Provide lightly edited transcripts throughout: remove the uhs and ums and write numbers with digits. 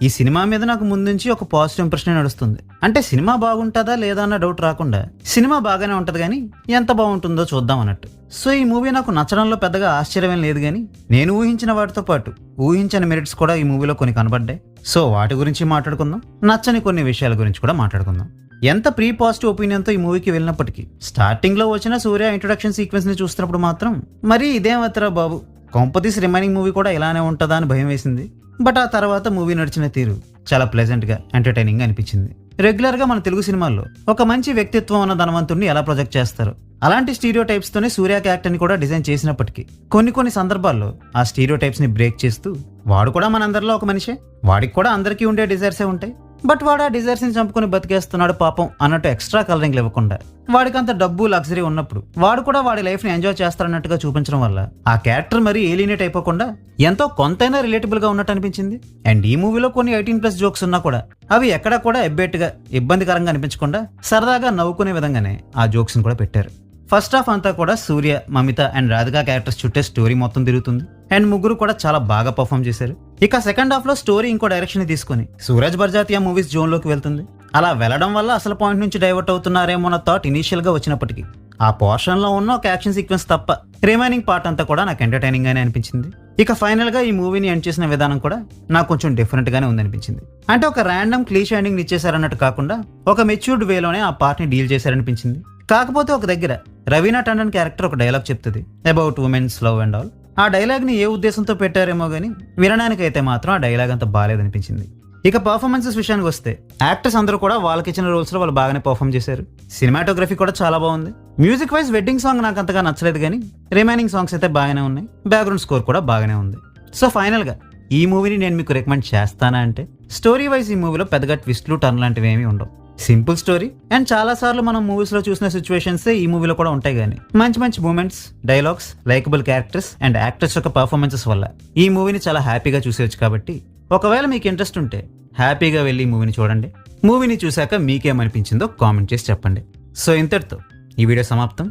ఈ సినిమా మీద నాకు ముందు నుంచి ఒక పాజిటివ్ ఇంప్రెషన్ నడుస్తుంది. అంటే సినిమా బాగుంటుందా లేదా అన్న డౌట్ రాకుండా సినిమా బాగానే ఉంటది కానీ ఎంత బాగుంటుందో చూద్దాం అన్నట్టు. సో ఈ మూవీ నాకు నచ్చడంలో పెద్దగా ఆశ్చర్యం లేదు కానీ నేను ఊహించిన వాటితో పాటు ఊహించని మెరిట్స్ కూడా ఈ మూవీలో కొన్ని కనబడ్డాయి. సో వాటి గురించి మాట్లాడుకుందాం, నచ్చని కొన్ని విషయాల గురించి కూడా మాట్లాడుకుందాం. ఎంత ప్రీ పాజిటివ్ ఒపీనియన్తో ఈ మూవీకి వెళ్ళినప్పటికీ స్టార్టింగ్ లో వచ్చిన సూర్య ఇంట్రొడక్షన్ సీక్వెన్స్ ని చూస్తున్నప్పుడు మాత్రం మరి ఇదేమవుతారా బాబు, కొంపతీస్ రిమైనింగ్ మూవీ కూడా ఇలానే ఉంటుందా అని భయం వేసింది. బట్ ఆ తర్వాత మూవీ నడిచిన తీరు చాలా ప్లెజెంట్ గా ఎంటర్టైనింగ్ గా అనిపించింది. రెగ్యులర్ గా మన తెలుగు సినిమాల్లో ఒక మంచి వ్యక్తిత్వం ఉన్న ధనవంతుడిని ఎలా ప్రొజెక్ట్ చేస్తారు, అలాంటి స్టీరియో టైప్స్ తోనే సూర్య క్యారెక్టర్ ని కూడా డిజైన్ చేసినప్పటికీ కొన్ని సందర్భాల్లో ఆ స్టీరియో టైప్స్ ని బ్రేక్ చేస్తూ వాడు కూడా మనందరిలో ఒక మనిషే, వాడికి కూడా అందరికీ ఉండే డిజైర్సే ఉంటాయి. బట్ వాడు ఆ డిజైర్స్ ని చంపుకొని బతికేస్తున్నాడు పాపం అన్నట్టు ఎక్స్ట్రా కలరింగ్ ఇవ్వకుండా వాడికి అంత డబ్బు లగ్జరీ ఉన్నప్పుడు వాడు కూడా వాడి లైఫ్ ని ఎంజాయ్ చేస్తారన్నట్టుగా చూపించడం వల్ల ఆ క్యారెక్టర్ మరీ ఏలినేట్ అయిపోకుండా ఎంతో కొంతైనా రిలేటబుల్ గా ఉన్నట్టు అనిపించింది. అండ్ ఈ మూవీలో కొన్ని 18+ జోక్స్ ఉన్నా కూడా అవి ఎక్కడా కూడా ఎబ్బెట్టుగా ఇబ్బందికరంగా అనిపించకుండా సరదాగా నవ్వుకునే విధంగానే ఆ జోక్స్ ని కూడా పెట్టారు. ఫస్ట్ హాఫ్ అంతా కూడా సూర్య, మమిత అండ్ రాధిక క్యారెక్టర్స్ చుట్టే స్టోరీ మొత్తం తిరుగుతుంది. అండ్ ముగ్గురు కూడా చాలా బాగా పర్ఫామ్ చేశారు. ఇక సెకండ్ హాఫ్ లో స్టోరీ ఇంకో డైరెక్షన్ తీసుకుని సూరజ్ బర్జాతియా మూవీస్ జోన్ లోకి వెళ్తుంది. అలా వెళ్లడం వల్ల అసలు పాయింట్ నుంచి డైవర్ట్ అవుతున్నారేమో అన్న థాట్ ఇనీషియల్ గా వచ్చినప్పటికీ ఆ పోర్షన్ లో ఉన్న ఒక యాక్షన్ సీక్వెన్స్ తప్ప రిమైనింగ్ పార్ట్ అంతా కూడా నాకు ఎంటర్టైనింగ్ గానే అనిపించింది. ఇక ఫైనల్ గా ఈ మూవీని ఎండ్ చేసిన విధానం కూడా నాకు కొంచెం డిఫరెంట్ గానే ఉందనిపించింది. అంటే ఒక ర్యాండమ్ క్లీష్ ఎండింగ్ ఇచ్చేసారన్నట్టు కాకుండా ఒక మెచ్యూర్డ్ వేలోనే ఆ పార్ట్ ని డీల్ చేశారనిపించింది. కాకపోతే ఒక దగ్గర రవీనా టండన్ క్యారెక్టర్ ఒక డైలాగ్ చెప్తుంది about women's love and all. ఆ డైలాగ్ ని ఏ ఉద్దేశంతో పెట్టారేమో గానీ వినడానికైతే మాత్రం ఆ డైలాగ్ అంత బాగాలేదనిపించింది. ఇక పర్ఫార్మెన్సెస్ విషయానికి వస్తే యాక్టర్స్ అందరూ కూడా వాళ్ళకి ఇచ్చిన రోల్స్ లో వాళ్ళు బాగానే పర్ఫామ్ చేశారు. సినిమాటోగ్రఫీ కూడా చాలా బాగుంది. మ్యూజిక్ వైజ్ వెడ్డింగ్ సాంగ్ నాకు అంతగా నచ్చలేదు కానీ రిమైనింగ్ సాంగ్స్ అయితే బాగానే ఉన్నాయి. బ్యాక్గ్రౌండ్ స్కోర్ కూడా బాగానే ఉంది. సో ఫైనల్ గా ఈ మూవీని నేను మీకు రికమెండ్ చేస్తానా అంటే స్టోరీ వైజ్ ఈ మూవీలో పెద్దగా ట్విస్ట్లు టర్న్ లాంటివి ఏమీ ఉండవు. సింపుల్ స్టోరీ అండ్ చాలా సార్లు మనం మూవీస్ లో చూసిన సిచ్యువేషన్స్ ఈ మూవీలో కూడా ఉంటాయి కానీ మంచి moments, dialogues, likeable characters and actors యొక్క పర్ఫార్మెన్సెస్ వల్ల ఈ మూవీని చాలా హ్యాపీగా చూసేయచ్చు. కాబట్టి ఒకవేళ మీకు ఇంట్రెస్ట్ ఉంటే హ్యాపీగా వెళ్ళి ఈ మూవీని చూడండి. మూవీని చూశాక మీకేమనిపించిందో కామెంట్ చేసి చెప్పండి. సో ఇంతటితో ఈ వీడియో సమాప్తం.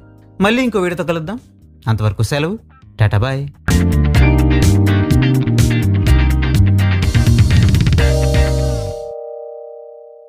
మళ్ళీ ఇంకో వీడియోతో కలుద్దాం. అంతవరకు సెలవు, టాటా బాయ్.